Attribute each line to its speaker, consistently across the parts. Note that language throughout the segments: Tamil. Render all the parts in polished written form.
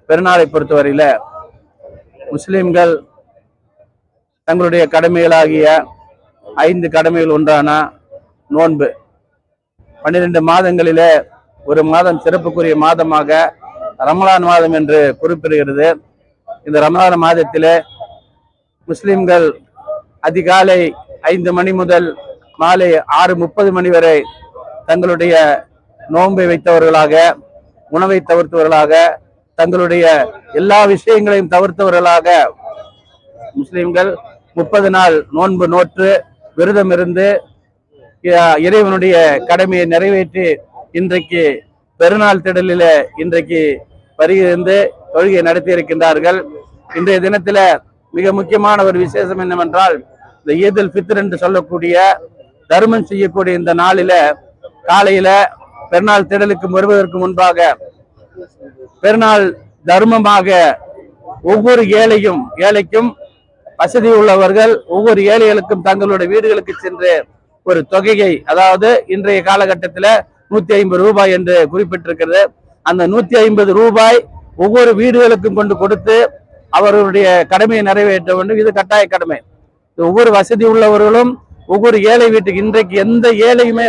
Speaker 1: பெருநாளை பொறுத்தவரையில முஸ்லிம்கள் தங்களுடைய கடமைகளாகிய 5 கடமைகள் ஒன்றான நோன்பு 12 மாதங்களிலே ஒரு மாதம் சிறப்புக்குரிய மாதமாக ரமலான் மாதம் என்று குறிப்பிடுகிறது. இந்த ரமலான் மாதத்திலே முஸ்லிம்கள் அதிகாலை 5 மணி முதல் மாலை 6:30 மணி வரை தங்களுடைய நோன்பை வைத்தவர்களாக, உணவை தவிர்த்தவர்களாக, தங்களுடைய எல்லா விஷயங்களையும் தவிர்த்தவர்களாக முஸ்லிம்கள் 30 நாள் நோன்பு நோற்று விரதம் இருந்து இறைவனுடைய கடமையை நிறைவேற்றி இன்றைக்கு பெருநாள் திடலில இன்றைக்கு வருகிருந்து தொழுகை நடத்தி இருக்கின்றார்கள். இன்றைய தினத்தில மிக முக்கியமான ஒரு விசேஷம் என்னவென்றால், இந்த ஈதுல் ஃபித்ர் என்று சொல்லக்கூடிய தர்மம் செய்யக்கூடிய இந்த நாளில காலையில பெருநாள் திடலுக்கு வருவதற்கு முன்பாக பெருநாள் தர்மமாக ஒவ்வொரு ஏழைக்கும் வசதி உள்ளவர்கள் ஒவ்வொரு ஏழைகளுக்கும் தங்களுடைய வீடுகளுக்கு சென்று ஒரு தொகையை, அதாவது இன்றைய காலகட்டத்தில் 150 ரூபாய் என்று குறிப்பிட்டிருக்கிறது. அந்த 150 ரூபாய் ஒவ்வொரு வீடுகளுக்கும் கொண்டு கொடுத்து அவர்களுடைய கடமையை நிறைவேற்ற வேண்டும். இது கட்டாய கடமை. ஒவ்வொரு வசதி உள்ளவர்களும் ஒவ்வொரு ஏழை வீட்டுக்கு, இன்றைக்கு எந்த ஏழையுமே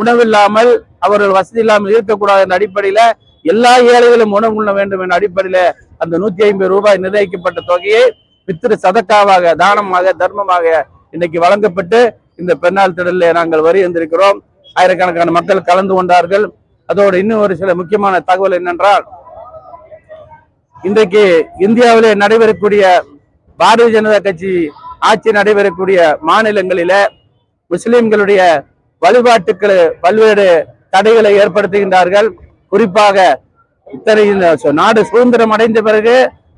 Speaker 1: உணவில்லாமல் அவர்கள் வசதி இல்லாமல் இருக்கக்கூடாது என்ற அடிப்படையில எல்லா ஏழைகளும் உணவு உண்ண வேண்டும் என்ற அடிப்படையில அந்த 150 ரூபாய் நிர்ணயிக்கப்பட்ட தொகையை பித்ரு சதக்காவாக, தானமாக, தர்மமாக இன்னைக்கு வழங்கப்பட்டு இந்த பெருநாள் திடலில் நாங்கள் வந்திருக்கிறோம். ஆயிரக்கணக்கான மக்கள் கலந்து கொண்டார்கள். அதோடு இன்னும் ஒரு சில முக்கியமான தகவல் என்னென்றால், இன்றைக்கு இந்தியாவிலே நடைபெறக்கூடிய பாரதிய ஜனதா கட்சி ஆட்சி நடைபெறக்கூடிய மாநிலங்களில முஸ்லிம்களுடைய வழிபாட்டுக்கு பல்வேறு தடைகளை ஏற்படுத்துகின்றார்கள். குறிப்பாக இத்தனை நாடு சுதந்திரம் அடைந்த பிறகு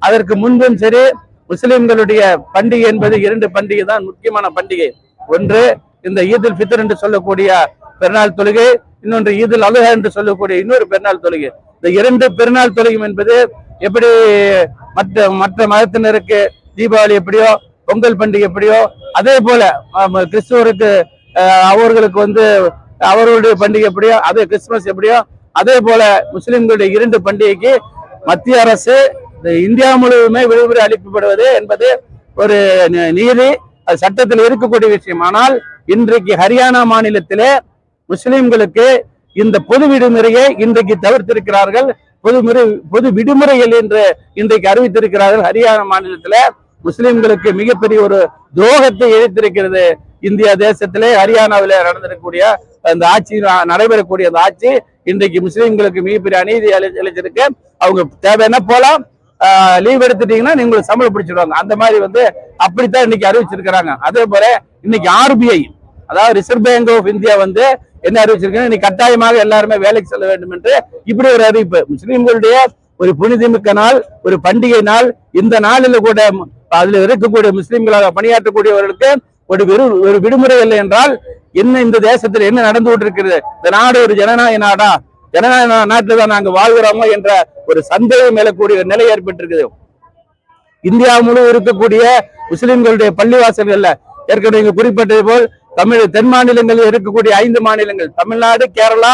Speaker 1: அதற்கு முன்பும் சரி முஸ்லிம்களுடைய பண்டிகை என்பது 2 பண்டிகை தான் முக்கியமான பண்டிகை. ஒன்று இந்த ஈதுல் ஃபித்ர் என்று சொல்லக்கூடிய பெருநாள் தொழுகை, இன்னொன்று ஈதுல் அல்ஹா என்று சொல்லக்கூடிய இன்னொரு பெருநாள் தொழுகை. இந்த 2 பெருநாள் தொழுகை என்பது எப்படி மற்ற மதத்தினருக்கு தீபாவளி எப்படியோ, பொங்கல் பண்டிகை எப்படியோ, அதே போல கிறிஸ்துவருக்கு அவர்களுக்கு அவர்களுடைய பண்டிகை எப்படியோ, அதே கிறிஸ்துமஸ் எப்படியோ, அதே போல முஸ்லிம்களுடைய 2 பண்டிகைக்கு மத்திய அரசு இந்தியா முழுவதுமே விடுமுறை அளிக்கப்படுவது என்பது ஒரு நீதி, அது சட்டத்தில் இருக்கக்கூடிய விஷயம். ஆனால் இன்றைக்கு ஹரியானா மாநிலத்திலே முஸ்லிம்களுக்கு இந்த பொது விடுமுறையை இன்றைக்கு தவிர்த்திருக்கிறார்கள். பொது விடுமுறைகள் என்று இன்றைக்கு அறிவித்திருக்கிறார்கள். ஹரியானா மாநிலத்தில முஸ்லிம்களுக்கு மிகப்பெரிய ஒரு துரோகத்தை இழைத்திருக்கிறது. இந்தியா தேசத்திலே ஹரியானாவிலே நடந்திருக்கக்கூடிய அந்த ஆட்சி, நடைபெறக்கூடிய அந்த ஆட்சி இன்றைக்கு முஸ்லிம்களுக்கு மிகப்பெரிய அநீதி அளிச்சிருக்கு. அவங்க தேவையான போலாம், லீவ் எடுத்துட்டீங்கன்னா நீங்களுக்கு சம்பளம் பிடிச்சிடுவாங்க. அந்த மாதிரி அப்படித்தான் இன்னைக்கு அறிவிச்சிருக்கிறாங்க. அதே போல இன்னைக்கு RBI, அதாவது ரிசர்வ் பேங்க் ஆஃப் இந்தியா என்ன அறிவிச்சிருக்காங்க, இன்னைக்கு கட்டாயமாக எல்லாருமே வேலைக்கு செல்ல வேண்டும் என்று இப்படி ஒரு அறிவிப்பு. முஸ்லிம்களுடைய ஒரு புனிதமிக்க நாள், ஒரு பண்டிகை நாள். இந்த நாளில் கூட அதுல இருக்கக்கூடிய முஸ்லிம்களாக பணியாற்றக்கூடியவர்களுக்கு ஒரு விடுமுறை இல்லை என்றால் என்ன இந்த தேசத்தில் என்ன நடந்து கொண்டிருக்கிறது? இந்த நாடு ஒரு ஜனநாயக நாடா? ஜனநாயக நாட்டில் தான் நாங்கள் வாழ்கிறோமோ என்ற ஒரு சந்தேகம் எழக்கூடிய நிலை ஏற்பட்டிருக்குது. இந்தியா முழு இருக்கக்கூடிய முஸ்லிம்களுடைய பள்ளிவாசல்கள்ல ஏற்கனவே இங்கு குறிப்பிட்டது போல் தென் மாநிலங்களில் இருக்கக்கூடிய 5 மாநிலங்கள், தமிழ்நாடு, கேரளா,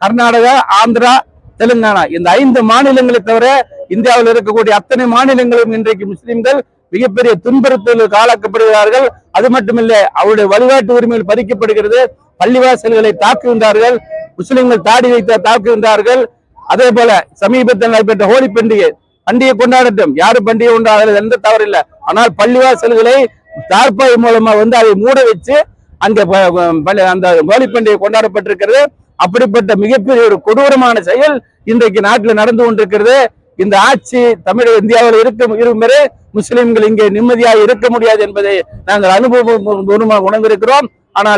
Speaker 1: கர்நாடகா, ஆந்திரா, தெலுங்கானா, இந்த 5 மாநிலங்களை தவிர இந்தியாவில் இருக்கக்கூடிய அத்தனை மாநிலங்களும் இன்றைக்கு முஸ்லிம்கள் மிகப்பெரிய துன்புறுத்தலுக்கு ஆளாக்கப்படுகிறார்கள். அது மட்டுமில்ல, அவருடைய வழிபாட்டு உரிமைகள் பறிக்கப்படுகிறது. பள்ளிவாசல்களை தாக்குகின்றார்கள். முஸ்லிம்கள் தாடி வைத்த தாக்குகின்றார்கள். அதே போல சமீபத்தில் நடைபெற்ற ஹோலி பண்டிகை கொண்டாடட்டும், யாரு பண்டிகை கொண்டாடுறது எந்த தவறு இல்லை. ஆனால் பள்ளிவாசல்களை தார்பாய் மூலமா அதை மூட வச்சு அந்த ஹோலி பண்டிகை கொண்டாடப்பட்டிருக்கிறது. அப்படிப்பட்ட மிகப்பெரிய ஒரு கொடூரமான செயல் இன்றைக்கு நாட்டில் நடந்து கொண்டிருக்கிறது. இந்த ஆட்சி தமிழக இந்தியாவில் இருக்கும் வரை முஸ்லிம்கள் இங்கே நிம்மதியாக இருக்க முடியாது என்பதை நாங்கள் அனுபவம் உணர்ந்திருக்கிறோம். ஆனால்